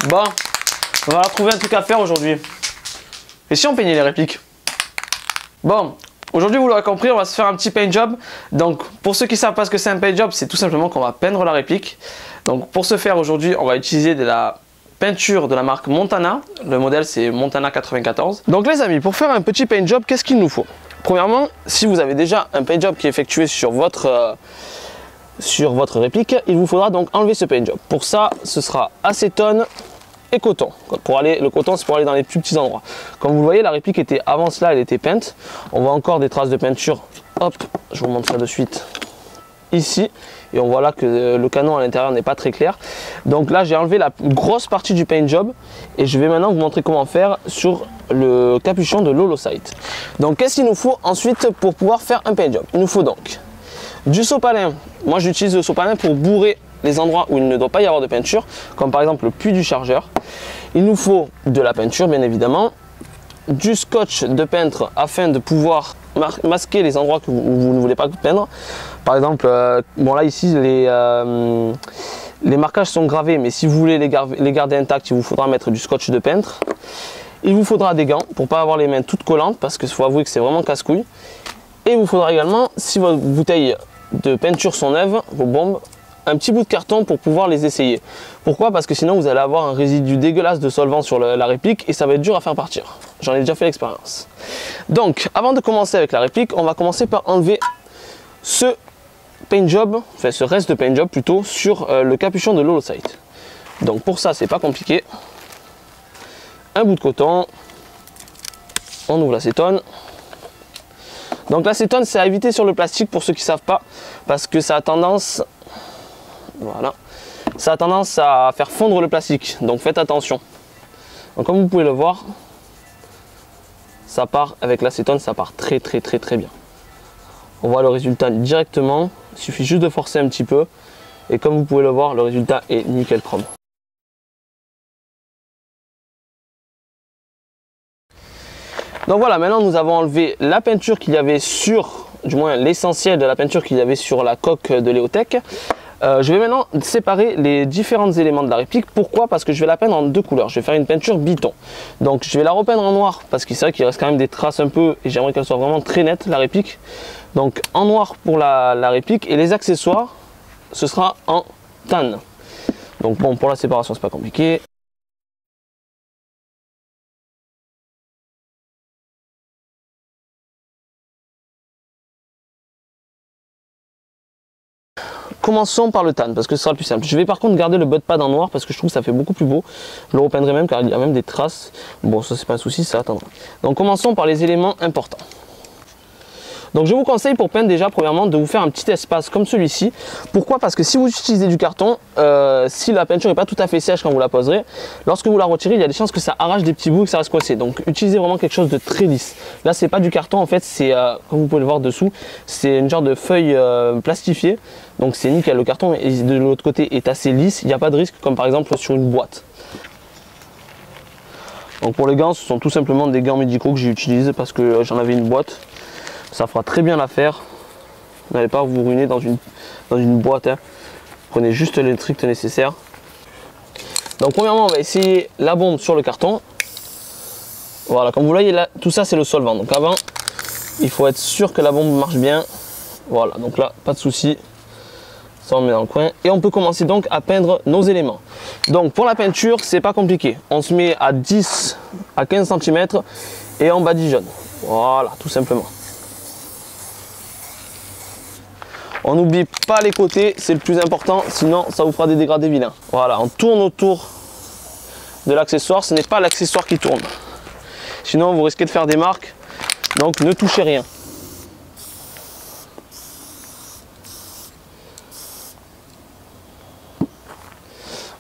Bon, on va trouver un truc à faire aujourd'hui. Et si on peignait les répliques? Bon, aujourd'hui vous l'aurez compris, on va se faire un petit paint job. Donc pour ceux qui ne savent pas ce que c'est un paint job, c'est tout simplement qu'on va peindre la réplique. Donc pour ce faire aujourd'hui, on va utiliser de la peinture de la marque Montana. Le modèle c'est Montana 94. Donc les amis, pour faire un petit paint job, qu'est-ce qu'il nous faut? Premièrement, si vous avez déjà un paint job qui est effectué sur votre réplique, il vous faudra donc enlever ce paint job. Pour ça, ce sera acétone et coton. Le coton, c'est pour aller dans les plus petits endroits. Comme vous le voyez, la réplique était avant cela, elle était peinte. On voit encore des traces de peinture. Hop, je vous montre ça de suite. Ici, et on voit là que le canon à l'intérieur n'est pas très clair. Donc là, j'ai enlevé la grosse partie du paint job et je vais maintenant vous montrer comment faire sur le capuchon de l'Holocite. Donc qu'est-ce qu'il nous faut ensuite pour pouvoir faire un paint job? Il nous faut donc du sopalin. Moi j'utilise le sopalin pour bourrer les endroits où il ne doit pas y avoir de peinture, comme par exemple le puits du chargeur. Il nous faut de la peinture bien évidemment, du scotch de peintre afin de pouvoir masquer les endroits où vous ne voulez pas peindre. Par exemple, bon là ici les marquages sont gravés, mais si vous voulez les garder intacts, il vous faudra mettre du scotch de peintre. Il vous faudra des gants pour ne pas avoir les mains toutes collantes, parce qu'il faut avouer que c'est vraiment casse-couille. Et il vous faudra également, si vos bouteilles de peinture sont neuves, vos bombes, un petit bout de carton pour pouvoir les essayer. Pourquoi? Parce que sinon vous allez avoir un résidu dégueulasse de solvant sur la réplique et ça va être dur à faire partir. J'en ai déjà fait l'expérience. Donc avant de commencer avec la réplique, on va commencer par enlever ce paint job, enfin ce reste de paint job plutôt, sur le capuchon de l'Holocite. Donc pour ça c'est pas compliqué. Un bout de coton, on ouvre l'acétone. Donc l'acétone c'est à éviter sur le plastique pour ceux qui ne savent pas, parce que ça a tendance, voilà, ça a tendance à faire fondre le plastique, donc faites attention. Donc comme vous pouvez le voir, ça part avec l'acétone, ça part très bien. On voit le résultat directement, il suffit juste de forcer un petit peu et comme vous pouvez le voir, le résultat est nickel chrome. Donc voilà, maintenant nous avons enlevé la peinture qu'il y avait sur, du moins l'essentiel de la peinture qu'il y avait sur la coque de l'Eotech. Je vais maintenant séparer les différents éléments de la réplique. Pourquoi? Parce que je vais la peindre en deux couleurs. Je vais faire une peinture biton. Donc je vais la repeindre en noir parce que c'est vrai qu'il reste quand même des traces un peu et j'aimerais qu'elle soit vraiment très nette la réplique. Donc en noir pour la réplique et les accessoires, ce sera en tan. Donc bon, pour la séparation c'est pas compliqué. Commençons par le tan parce que ce sera le plus simple. Je vais par contre garder le butt pad en noir parce que je trouve que ça fait beaucoup plus beau. Je le repeindrai même car il y a même des traces. Bon, ça c'est pas un souci, ça attendra. Donc commençons par les éléments importants. Donc je vous conseille pour peindre déjà premièrement de vous faire un petit espace comme celui-ci. Pourquoi? Parce que si vous utilisez du carton, si la peinture n'est pas tout à fait sèche quand vous la poserez, lorsque vous la retirez, il y a des chances que ça arrache des petits bouts et que ça reste coincé. Donc utilisez vraiment quelque chose de très lisse. Là c'est pas du carton en fait, c'est comme vous pouvez le voir dessous, c'est une genre de feuille plastifiée. Donc c'est nickel, le carton de l'autre côté est assez lisse, il n'y a pas de risque comme par exemple sur une boîte. Donc pour les gants, ce sont tout simplement des gants médicaux que j'ai utilisés parce que j'en avais une boîte. Ça fera très bien l'affaire. Vous n'allez pas vous ruiner dans une boîte. Hein. Prenez juste le strict nécessaire. Donc premièrement, on va essayer la bombe sur le carton. Voilà, comme vous voyez là, tout ça c'est le solvant. Donc avant, il faut être sûr que la bombe marche bien. Voilà, donc là, pas de souci. Ça on met dans le coin. Et on peut commencer donc à peindre nos éléments. Donc pour la peinture, c'est pas compliqué. On se met à 10 à 15 cm et on badigeonne. Voilà, tout simplement. On n'oublie pas les côtés, c'est le plus important, sinon ça vous fera des dégradés vilains. Voilà, on tourne autour de l'accessoire, ce n'est pas l'accessoire qui tourne. Sinon vous risquez de faire des marques, donc ne touchez rien.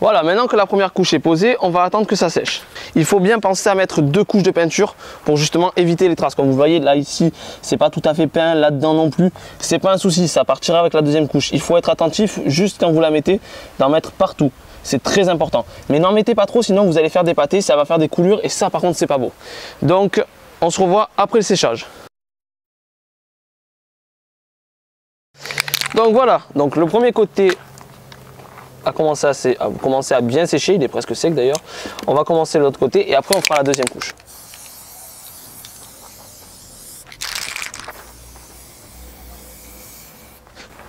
Voilà, maintenant que la première couche est posée, on va attendre que ça sèche. Il faut bien penser à mettre 2 couches de peinture pour justement éviter les traces. Comme vous voyez là ici, c'est pas tout à fait peint, là-dedans non plus. C'est pas un souci, ça partira avec la deuxième couche. Il faut être attentif juste quand vous la mettez, d'en mettre partout. C'est très important. Mais n'en mettez pas trop, sinon vous allez faire des pâtés, ça va faire des coulures et ça par contre c'est pas beau. Donc on se revoit après le séchage. Donc voilà, donc le premier côté a commencé à bien sécher, il est presque sec d'ailleurs. On va commencer de l'autre côté et après on fera la deuxième couche.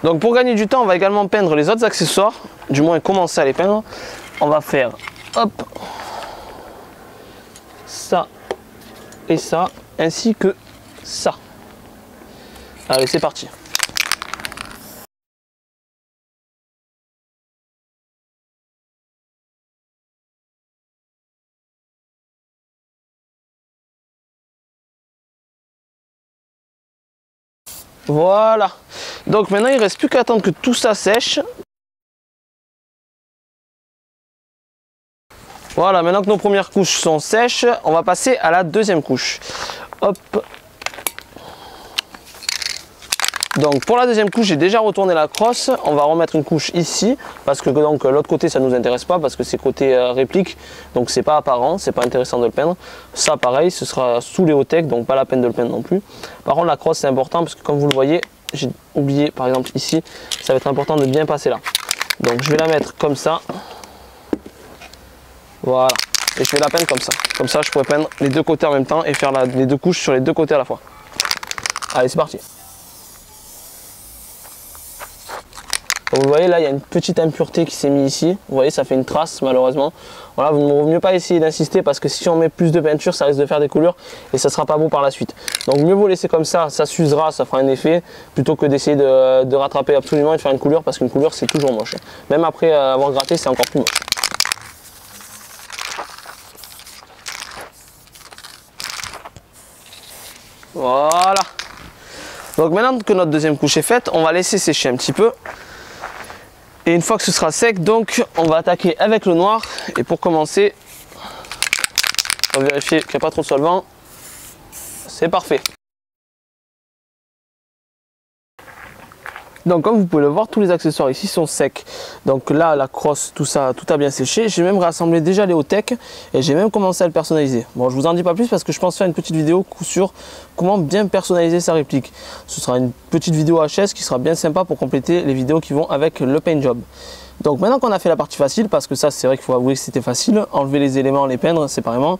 Donc pour gagner du temps, on va également peindre les autres accessoires, du moins commencer à les peindre. On va faire hop, ça et ça, ainsi que ça. Allez, c'est parti. Voilà. Donc maintenant, il ne reste plus qu'à attendre que tout ça sèche. Voilà, maintenant que nos premières couches sont sèches, on va passer à la deuxième couche. Hop. Donc pour la deuxième couche, j'ai déjà retourné la crosse. On va remettre une couche ici parce que donc l'autre côté ça nous intéresse pas parce que c'est côté réplique, donc c'est pas apparent, c'est pas intéressant de le peindre. Ça pareil, ce sera sous les hauts-tech, donc pas la peine de le peindre non plus. Par contre la crosse c'est important parce que comme vous le voyez, j'ai oublié par exemple ici, ça va être important de bien passer là. Donc je vais la mettre comme ça. Voilà. Et je vais la peindre comme ça. Comme ça je pourrais peindre les deux côtés en même temps et faire les deux couches sur les deux côtés à la fois. Allez, c'est parti. Comme vous voyez là, il y a une petite impureté qui s'est mise ici. Vous voyez, ça fait une trace malheureusement. Voilà, il ne vaut mieux pas essayer d'insister parce que si on met plus de peinture, ça risque de faire des coulures et ça ne sera pas beau par la suite. Donc mieux vaut laisser comme ça s'usera, ça fera un effet, plutôt que d'essayer de rattraper absolument et de faire une coulure parce qu'une coulure c'est toujours moche. Même après avoir gratté, c'est encore plus moche. Voilà. Donc maintenant que notre deuxième couche est faite, on va laisser sécher un petit peu. Et une fois que ce sera sec, donc on va attaquer avec le noir. Et pour commencer, on va vérifier qu'il n'y a pas trop de solvant. C'est parfait. Donc comme vous pouvez le voir, tous les accessoires ici sont secs. Donc là, la crosse, tout ça, tout a bien séché. J'ai même rassemblé déjà les hauts-tech et j'ai même commencé à le personnaliser. Bon, je vous en dis pas plus parce que je pense faire une petite vidéo sur comment bien personnaliser sa réplique. Ce sera une petite vidéo HS qui sera bien sympa pour compléter les vidéos qui vont avec le paint job. Donc maintenant qu'on a fait la partie facile, parce que ça c'est vrai qu'il faut avouer que c'était facile, enlever les éléments, les peindre séparément,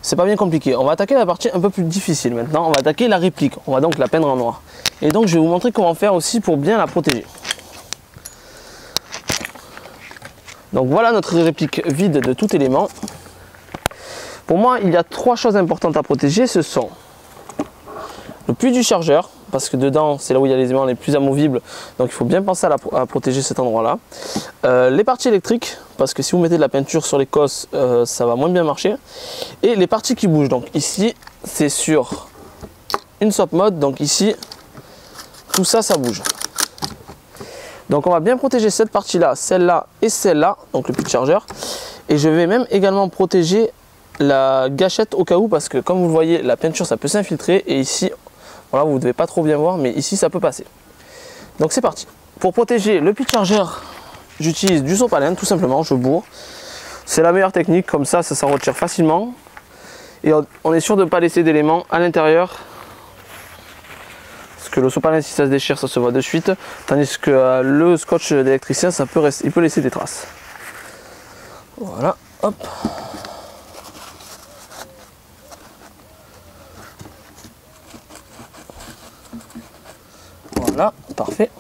c'est pas bien compliqué. On va attaquer la partie un peu plus difficile maintenant, on va attaquer la réplique, on va donc la peindre en noir. Et donc je vais vous montrer comment faire aussi pour bien la protéger. Donc voilà notre réplique vide de tout élément. Pour moi il y a trois choses importantes à protéger, ce sont le puits du chargeur, parce que dedans c'est là où il y a les éléments les plus amovibles, donc il faut bien penser à protéger cet endroit là. Les parties électriques, parce que si vous mettez de la peinture sur les cosses, ça va moins bien marcher. Et les parties qui bougent, donc ici c'est sur une swap mode, donc ici tout ça, ça bouge. Donc on va bien protéger cette partie là, celle-là et celle-là, donc le puits de chargeur. Et je vais même également protéger la gâchette au cas où, parce que comme vous le voyez, la peinture ça peut s'infiltrer et ici, voilà, vous ne devez pas trop bien voir, mais ici ça peut passer. Donc c'est parti. Pour protéger le puits de chargeur, j'utilise du sopalin, tout simplement, je bourre. C'est la meilleure technique, comme ça s'en retire facilement. Et on est sûr de ne pas laisser d'éléments à l'intérieur. Parce que le sopalin, si ça se déchire, ça se voit de suite. Tandis que le scotch d'électricien, il peut laisser des traces. Voilà, hop. Voilà, parfait.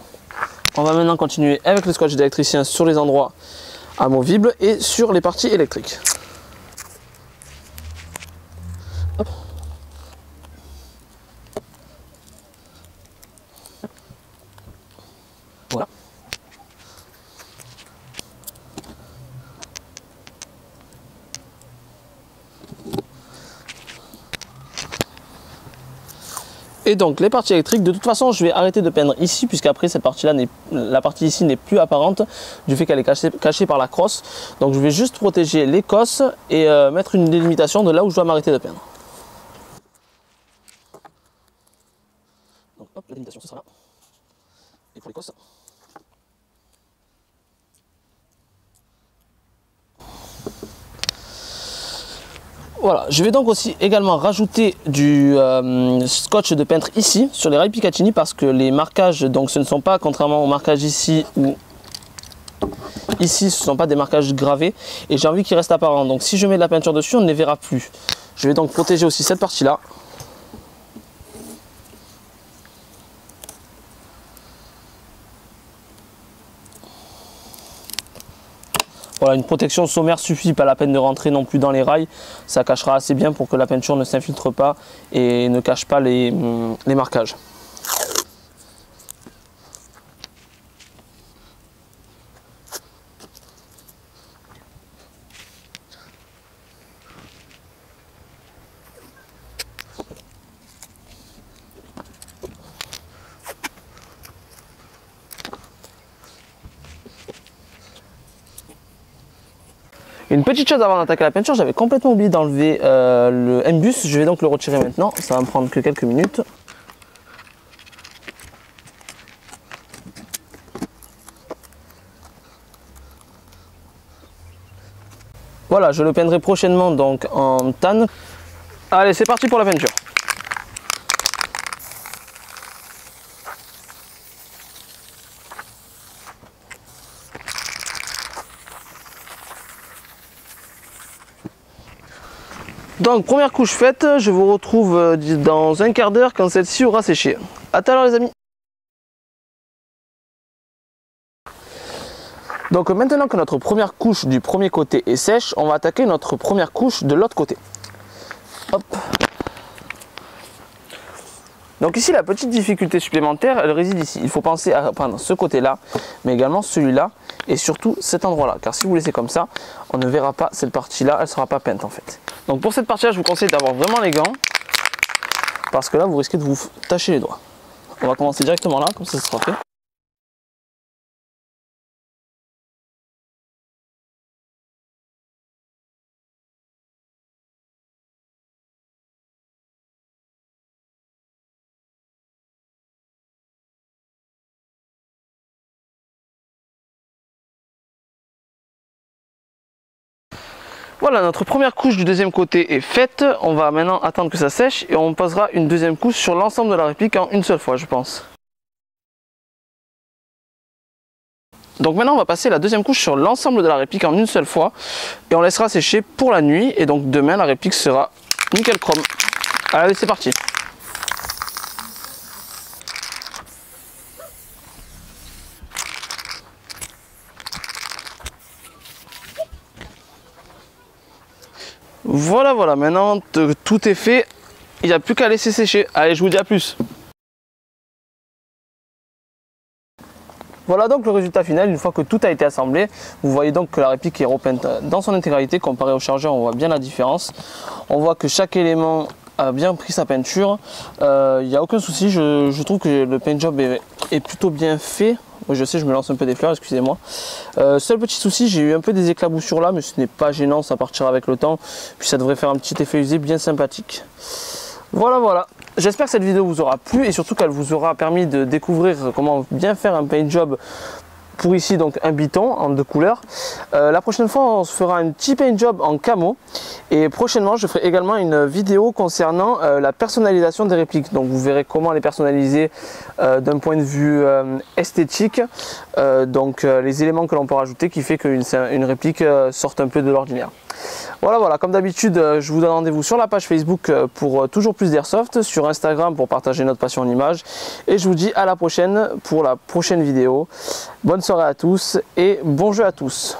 On va maintenant continuer avec le scotch d'électricien sur les endroits amovibles et sur les parties électriques. Hop. Voilà. Et donc les parties électriques, de toute façon je vais arrêter de peindre ici puisqu'après cette partie là, la partie ici n'est plus apparente du fait qu'elle est cachée par la crosse. Donc je vais juste protéger les cosses et mettre une délimitation de là où je dois m'arrêter de peindre. Donc hop, la délimitation ce sera là. Et pour les cosses. Voilà, je vais donc aussi également rajouter du scotch de peintre ici sur les rails Picatinny parce que les marquages, donc ce ne sont pas, contrairement aux marquages ici où ici ce ne sont pas des marquages gravés et j'ai envie qu'ils restent apparents. Donc si je mets de la peinture dessus, on ne les verra plus. Je vais donc protéger aussi cette partie-là. Voilà, une protection sommaire suffit, pas la peine de rentrer non plus dans les rails. Ça cachera assez bien pour que la peinture ne s'infiltre pas et ne cache pas les marquages. Une petite chose avant d'attaquer la peinture, j'avais complètement oublié d'enlever le M-Bus. Je vais donc le retirer maintenant, ça va me prendre que quelques minutes. Voilà, je le peindrai prochainement donc en tan. Allez, c'est parti pour la peinture. Donc première couche faite, je vous retrouve dans un quart d'heure quand celle-ci aura séché. À tout à l'heure les amis. Donc maintenant que notre première couche du premier côté est sèche, on va attaquer notre première couche de l'autre côté. Hop. Donc ici la petite difficulté supplémentaire, elle réside ici. Il faut penser à peindre ce côté-là, mais également celui-là et surtout cet endroit-là. Car si vous laissez comme ça, on ne verra pas cette partie-là, elle ne sera pas peinte en fait. Donc pour cette partie-là, je vous conseille d'avoir vraiment les gants, parce que là vous risquez de vous tacher les doigts. On va commencer directement là, comme ça ce sera fait. Voilà, notre première couche du deuxième côté est faite. On va maintenant attendre que ça sèche et on posera une deuxième couche sur l'ensemble de la réplique en une seule fois, je pense. Donc maintenant on va passer la deuxième couche sur l'ensemble de la réplique en une seule fois et on laissera sécher pour la nuit et donc demain la réplique sera nickel chrome. Allez, c'est parti. Voilà, maintenant tout est fait, il n'y a plus qu'à laisser sécher. Allez, je vous dis à plus. Voilà donc le résultat final, une fois que tout a été assemblé. Vous voyez donc que la réplique est repeinte dans son intégralité. Comparé au chargeur, on voit bien la différence. On voit que chaque élément a bien pris sa peinture. Il n'y a aucun souci, je trouve que le paint job est plutôt bien fait. Oui, je sais, je me lance un peu des fleurs, excusez-moi. Seul petit souci, j'ai eu un peu des éclaboussures là, mais ce n'est pas gênant, ça partira avec le temps. Puis ça devrait faire un petit effet usé bien sympathique. Voilà. J'espère que cette vidéo vous aura plu et surtout qu'elle vous aura permis de découvrir comment bien faire un paint job pour ici donc un biton en 2 couleurs. La prochaine fois on se fera un petit paint job en camo et prochainement je ferai également une vidéo concernant la personnalisation des répliques. Donc vous verrez comment les personnaliser d'un point de vue esthétique, les éléments que l'on peut rajouter qui fait qu'une réplique sorte un peu de l'ordinaire. Voilà, comme d'habitude, je vous donne rendez-vous sur la page Facebook pour toujours plus d'airsoft, sur Instagram pour partager notre passion en images. Et je vous dis à la prochaine pour la prochaine vidéo. Bonne soirée à tous et bon jeu à tous.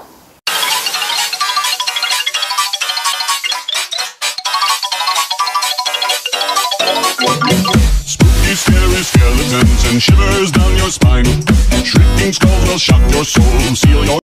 Spooky, scary skeletons and shivers down your spine. Shrieking skulls will shock your soul, seal your